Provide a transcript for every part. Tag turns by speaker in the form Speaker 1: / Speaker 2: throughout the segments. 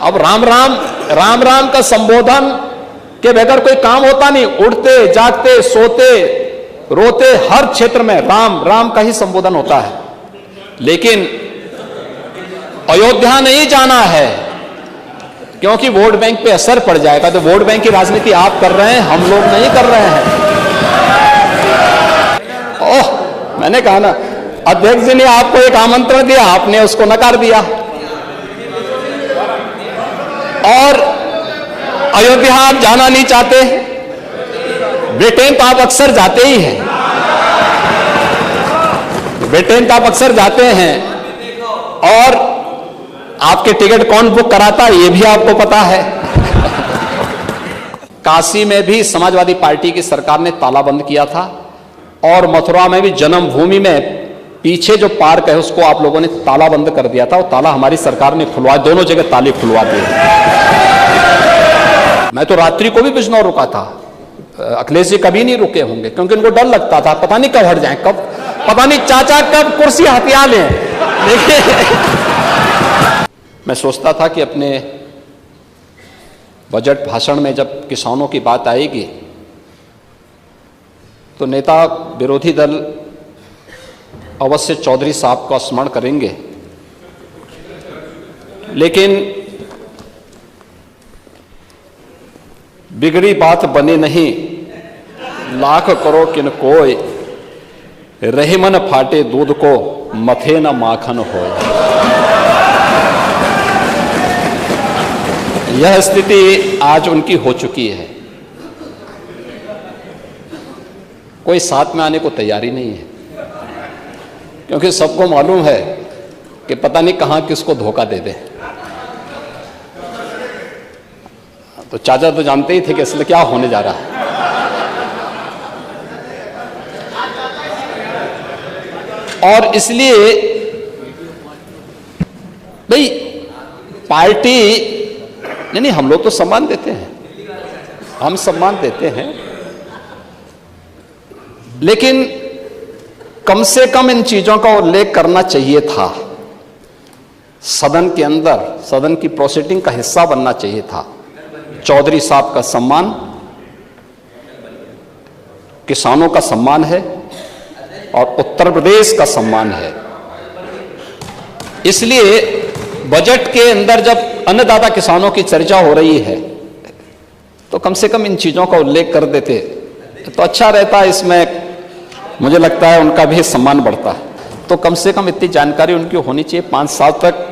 Speaker 1: अब राम राम का संबोधन के बगैर कोई काम होता नहीं। उठते जागते सोते रोते हर क्षेत्र में राम राम का ही संबोधन होता है। लेकिन अयोध्या नहीं जाना है क्योंकि वोट बैंक पे असर पड़ जाएगा। तो वोट बैंक की राजनीति आप कर रहे हैं, हम लोग नहीं कर रहे हैं। ओह, मैंने कहा ना, अध्यक्ष जी ने आपको एक आमंत्रण दिया, आपने उसको नकार दिया। और अयोध्या आप जाना नहीं चाहते, ब्रिटेन तो आप अक्सर जाते ही हैं, ब्रिटेन तो आप अक्सर जाते हैं। और आपके टिकट कौन बुक कराता है ये भी आपको पता है। काशी में भी समाजवादी पार्टी की सरकार ने ताला बंद किया था और मथुरा में भी जन्मभूमि में पीछे जो पार्क है उसको आप लोगों ने ताला बंद कर दिया था। और ताला हमारी सरकार ने खुलवा, दोनों जगह ताले खुलवा दिए। मैं तो रात्रि को भी बिजनौर रुका था। अखिलेश जी कभी नहीं रुके होंगे क्योंकि उनको डर लगता था, पता नहीं कब हट जाए, कब पता नहीं चाचा कब कुर्सी हथिया लें। देखिए, मैं सोचता था कि अपने बजट भाषण में जब किसानों की बात आएगी तो नेता विरोधी दल अवश्य चौधरी साहब का स्मरण करेंगे। लेकिन बिगड़ी बात बने नहीं, लाख करो किन कोय, रहे मन फाटे दूध को, मथे न माखन हो। यह स्थिति आज उनकी हो चुकी है। कोई साथ में आने को तैयारी नहीं है क्योंकि सबको मालूम है कि पता नहीं कहां किसको धोखा दे दे। तो चाचा तो जानते ही थे कि इसलिए क्या होने जा रहा है। और इसलिए भाई पार्टी नहीं, हम लोग तो सम्मान देते हैं, हम सम्मान देते हैं, लेकिन कम से कम इन चीजों का उल्लेख करना चाहिए था। सदन के अंदर, सदन की प्रोसीडिंग का हिस्सा बनना चाहिए था। चौधरी साहब का सम्मान किसानों का सम्मान है और उत्तर प्रदेश का सम्मान है। इसलिए बजट के अंदर जब अन्नदाता किसानों की चर्चा हो रही है तो कम से कम इन चीजों का उल्लेख कर देते तो अच्छा रहता। इसमें मुझे लगता है उनका भी सम्मान बढ़ता है। तो कम से कम इतनी जानकारी उनकी होनी चाहिए। 5 साल तक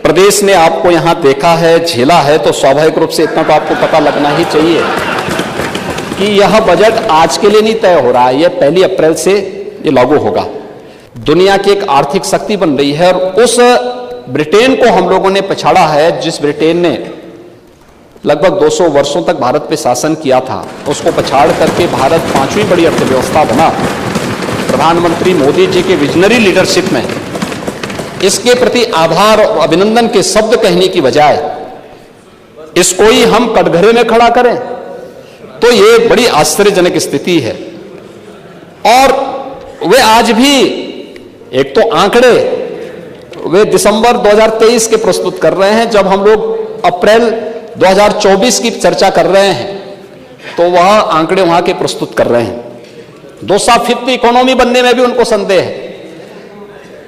Speaker 1: प्रदेश ने आपको यहां देखा है, झेला है, तो स्वाभाविक रूप से इतना तो आपको पता लगना ही चाहिए कि यह बजट आज के लिए नहीं तय हो रहा है, यह 1 अप्रैल से ये लागू होगा। दुनिया की एक आर्थिक शक्ति बन रही है और उस ब्रिटेन को हम लोगों ने पछाड़ा है जिस ब्रिटेन ने लगभग 200 वर्षों तक भारत पे शासन किया था, उसको पछाड़ करके भारत 5वीं बड़ी अर्थव्यवस्था बना। प्रधानमंत्री मोदी जी के विजनरी लीडरशिप में इसके प्रति आभार और अभिनंदन के शब्द कहने की बजाय इसको ही हम कटघरे में खड़ा करें तो ये बड़ी आश्चर्यजनक स्थिति है। और वे आज भी एक तो आंकड़े वे दिसंबर 2023 के प्रस्तुत कर रहे हैं, जब हम लोग अप्रैल 2024 की चर्चा कर रहे हैं तो वह आंकड़े वहां के प्रस्तुत कर रहे हैं। 5th इकोनॉमी बनने में भी उनको संदेह है।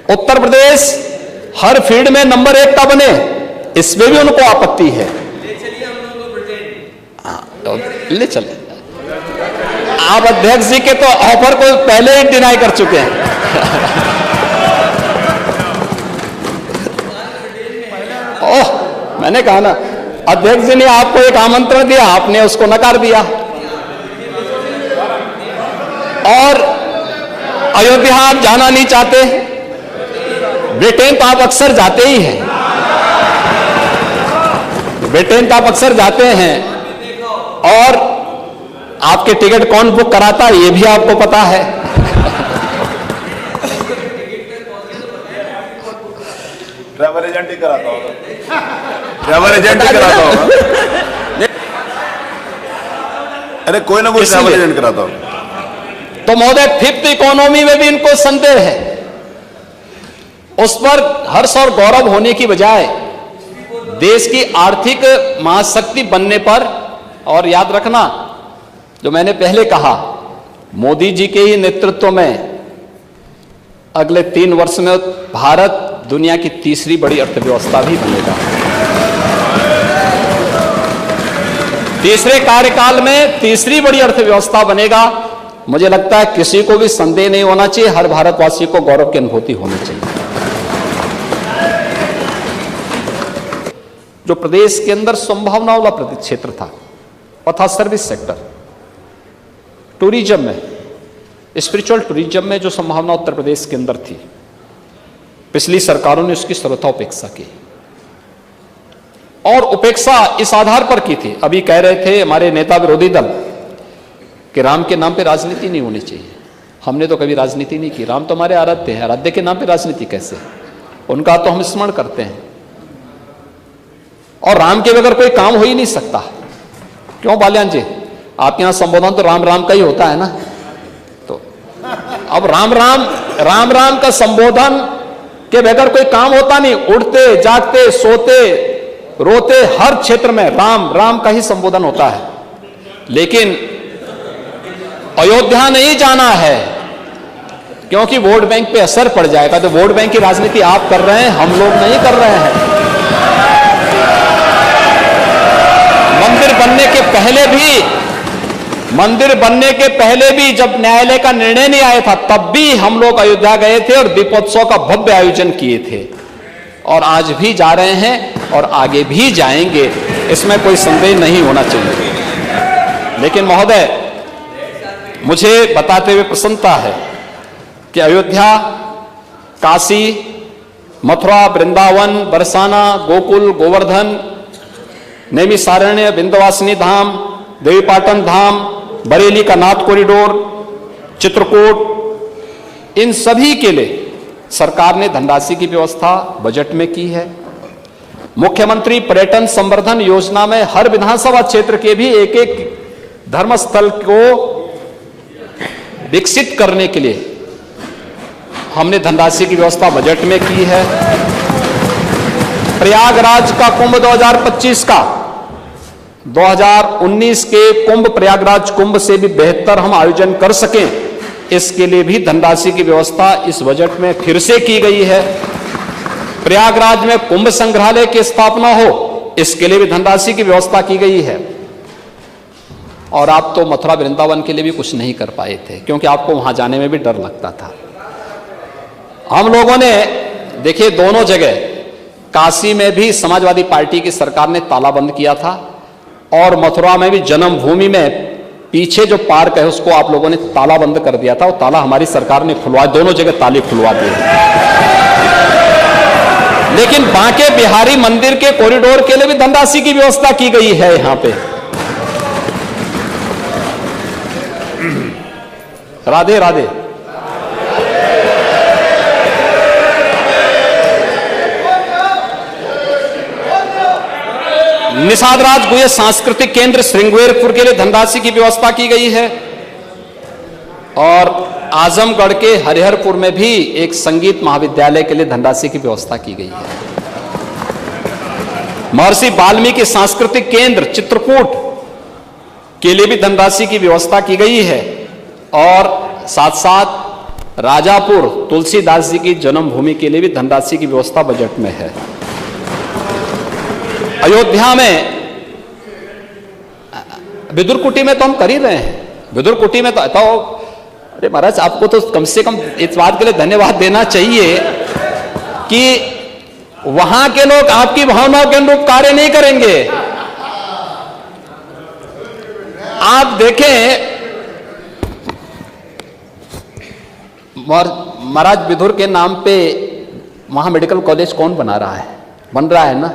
Speaker 1: उत्तर प्रदेश हर फील्ड में नंबर 1 का बने, इसमें भी उनको आपत्ति है। ले चले आप अध्यक्ष जी के तो ऑफर को पहले ही डिनाई कर चुके हैं। ओह, मैंने कहा ना, अध्यक्ष जी ने आपको एक आमंत्रण दिया, आपने उसको नकार दिया। और अयोध्या आप जाना नहीं चाहते, ब्रिटेन तो आप अक्सर जाते ही हैं, ब्रिटेन तो आप अक्सर जाते हैं। और आपके टिकट कौन बुक कराता है ये भी आपको पता है।
Speaker 2: ट्रैवल एजेंट ही कराता होगा, ट्रैवल एजेंट ही कराता होगा। अरे कोई ना कोई ट्रैवल एजेंट कराता होगा।
Speaker 1: तो महोदय 5th इकोनॉमी में भी इनको संदेह है। उस पर हर्ष और गौरव होने की बजाय देश की आर्थिक महाशक्ति बनने पर, और याद रखना जो मैंने पहले कहा, मोदी जी के ही नेतृत्व में अगले 3 वर्ष में भारत दुनिया की तीसरी बड़ी अर्थव्यवस्था भी बनेगा। तीसरे कार्यकाल में तीसरी बड़ी अर्थव्यवस्था बनेगा। मुझे लगता है किसी को भी संदेह नहीं होना चाहिए, हर भारतवासी को गौरव की अनुभूति होनी चाहिए। जो प्रदेश के अंदर संभावनाओं वाला क्षेत्र था वह था सर्विस सेक्टर, टूरिज्म में, स्पिरिचुअल टूरिज्म में जो संभावना उत्तर प्रदेश के अंदर थी, पिछली सरकारों ने उसकी सर्वथा उपेक्षा की, और उपेक्षा इस आधार पर की थी, अभी कह रहे थे हमारे नेता विरोधी दल कि राम के नाम पे राजनीति नहीं होनी चाहिए। हमने तो कभी राजनीति नहीं की, राम तो हमारे आराध्य है, आराध्य के नाम पे राजनीति कैसे? उनका तो हम स्मरण करते हैं, और राम के बगैर कोई काम हो ही नहीं सकता। क्यों बाल्यान जी, आपके यहां संबोधन तो राम राम का ही होता है ना? तो अब राम राम का संबोधन के बगैर कोई काम होता नहीं। उठते जागते सोते रोते हर क्षेत्र में राम राम का ही संबोधन होता है। लेकिन अयोध्या नहीं जाना है क्योंकि वोट बैंक पे असर पड़ जाएगा। तो वोट बैंक की राजनीति आप कर रहे हैं, हम लोग नहीं कर रहे हैं। मंदिर बनने के पहले भी जब न्यायालय का निर्णय नहीं आया था, तब भी हम लोग अयोध्या गए थे और दीपोत्सव का भव्य आयोजन किए थे, और आज भी जा रहे हैं और आगे भी जाएंगे, इसमें कोई संदेह नहीं होना चाहिए। लेकिन महोदय, मुझे बताते हुए प्रसन्नता है कि अयोध्या, काशी, मथुरा, वृंदावन, बरसाना, गोकुल, गोवर्धन, नैमिषारण्य, विंध्यवासिनी धाम, देवीपाटन धाम, बरेली का नाथ कॉरिडोर, चित्रकूट, इन सभी के लिए सरकार ने धनराशि की व्यवस्था बजट में की है। मुख्यमंत्री पर्यटन संवर्धन योजना में हर विधानसभा क्षेत्र के भी एक एक धर्मस्थल को विकसित करने के लिए हमने धनराशि की व्यवस्था बजट में की है। प्रयागराज का कुंभ 2025 का 2019 के कुंभ, प्रयागराज कुंभ से भी बेहतर हम आयोजन कर सकें, इसके लिए भी धनराशि की व्यवस्था इस बजट में फिर से की गई है। प्रयागराज में कुंभ संग्रहालय की स्थापना हो, इसके लिए भी धनराशि की व्यवस्था की गई है। और आप तो मथुरा वृंदावन के लिए भी कुछ नहीं कर पाए थे क्योंकि आपको वहां जाने में भी डर लगता था। हम लोगों ने देखिए, दोनों जगह, काशी में भी समाजवादी पार्टी की सरकार ने ताला बंद किया था, और मथुरा में भी जन्मभूमि में पीछे जो पार्क है उसको आप लोगों ने ताला बंद कर दिया था, और ताला हमारी सरकार ने खुलवा, दोनों जगह ताले खुलवा दिए। लेकिन बांके बिहारी मंदिर के कॉरिडोर के लिए भी धनराशि की व्यवस्था की गई है। यहां पे राधे राधे। निषाद राज गुहे सांस्कृतिक केंद्र श्रृंगेरपुर के लिए धनराशि की व्यवस्था की गई है, और आजमगढ़ के हरिहरपुर में भी एक संगीत महाविद्यालय के लिए धनराशि की व्यवस्था की गई है। महर्षि वाल्मीकि सांस्कृतिक केंद्र चित्रकूट के लिए भी धनराशि की व्यवस्था की गई है, और साथ साथ राजापुर तुलसीदास जी की जन्मभूमि के लिए भी धनराशि की व्यवस्था बजट में है। अयोध्या में विदुरकुटी में तो हम कर ही रहे हैं। विदुरकुटी में तो अरे महाराज, आपको तो कम से कम इस बात के लिए धन्यवाद देना चाहिए कि वहां के लोग आपकी भावनाओं के अनुरूप कार्य नहीं करेंगे। आप देखें, महाराज विदुर के नाम पे वहां मेडिकल कॉलेज कौन बना रहा है? बन रहा है ना।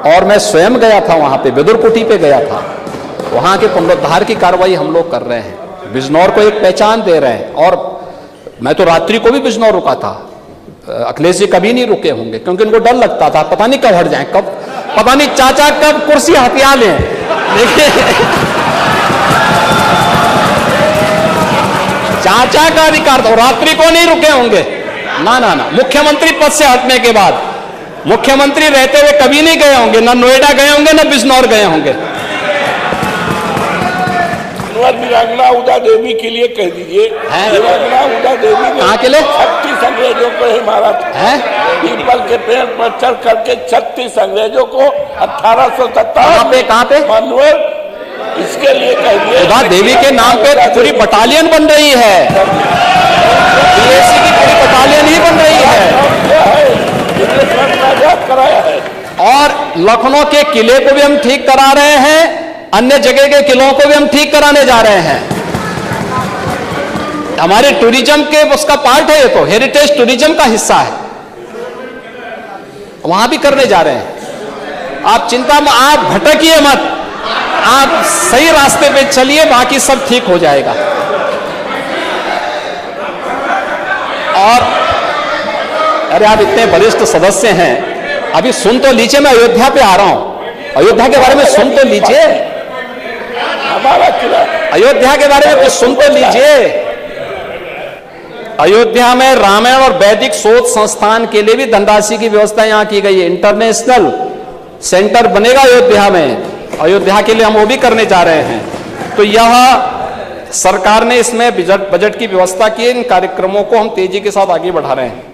Speaker 1: और मैं स्वयं गया था वहां पे, विदुरकुटी पे गया था। वहां के पुनरुद्धार की कार्रवाई हम लोग कर रहे हैं, बिजनौर को एक पहचान दे रहे हैं। और मैं तो रात्रि को भी बिजनौर रुका था। अखिलेश जी कभी नहीं रुके होंगे क्योंकि उनको डर लगता था, पता नहीं कब हट जाए, कब पता नहीं चाचा कब कुर्सी हथिया लें। देखिए, चाचा का अधिकार था, रात्रि को नहीं रुके होंगे। ना ना ना, मुख्यमंत्री पद से हटने के बाद मुख्यमंत्री रहते हुए कभी नहीं गए होंगे, ना नोएडा गए होंगे, ना बिजनौर गए होंगे।
Speaker 3: वीरांगना उदा देवी के लिए कह दीजिए। वीरांगना उदा देवी ने
Speaker 1: कहाँ के लिए?
Speaker 3: 36 अंग्रेजों को ही मारा था। पीपल के पेड़ पर चढ़ करके 36 अंग्रेजों को 1857
Speaker 1: कहाँ पे?
Speaker 3: मनोहर, इसके लिए कह दिए।
Speaker 1: उदा देवी के नाम पे पूरी बटालियन बन रही है, बीएससी की पूरी बटालियन ही बन रही है।
Speaker 3: कराया है
Speaker 1: और लखनऊ के किले को भी हम ठीक करा रहे हैं, अन्य जगह के किलों को भी हम ठीक कराने जा रहे हैं। हमारे टूरिज्म के उसका पार्ट है, ये तो हेरिटेज टूरिज्म का हिस्सा है, वहां भी करने जा रहे हैं। आप चिंता में, आप भटकिए मत, आप सही रास्ते पे चलिए, बाकी सब ठीक हो जाएगा। और अरे आप इतने वरिष्ठ सदस्य हैं, अभी सुन तो लीजिए, मैं अयोध्या पे आ रहा हूं, अयोध्या के बारे में सुन तो लीजिए,
Speaker 3: हमारा किला।
Speaker 1: अयोध्या के बारे में कुछ सुन तो लीजिए। अयोध्या में रामायण और वैदिक शोध संस्थान के लिए भी धनराशि की व्यवस्था यहां की गई है। इंटरनेशनल सेंटर बनेगा अयोध्या में, अयोध्या के लिए हम वो भी करने जा रहे हैं। तो यह सरकार ने इसमें बजट की व्यवस्था की है। इन कार्यक्रमों को हम तेजी के साथ आगे बढ़ा रहे हैं।